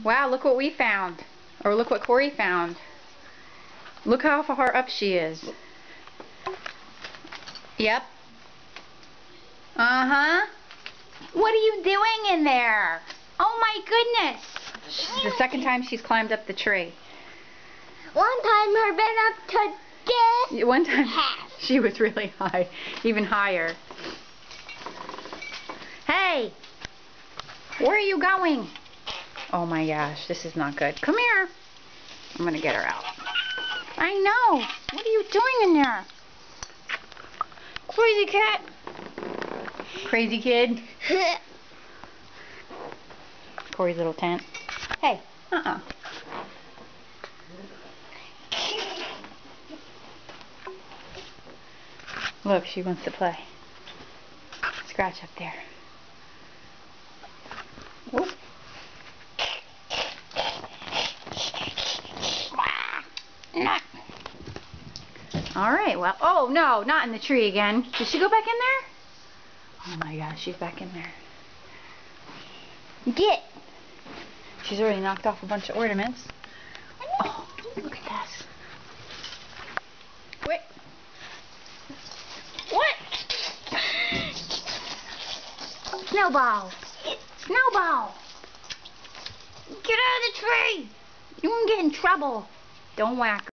Wow, look what we found. Or look what Corey found. Look how far up she is. Yep. Uh-huh. What are you doing in there? Oh my goodness. This is the second time she's climbed up the tree. One time her been up to this. One time she was really high. Even higher. Hey! Where are you going? Oh my gosh, this is not good. Come here. I'm gonna get her out. I know. What are you doing in there? Crazy cat. Crazy kid. Corey's little tent. Hey. Look, she wants to play. Scratch up there. Whoop. Alright, well, oh no, not in the tree again. Did she go back in there? Oh my gosh, she's back in there. Get! She's already knocked off a bunch of ornaments. Oh, look at this. Wait. What? Snowball. Snowball. Get out of the tree. You won't get in trouble. Don't whack her.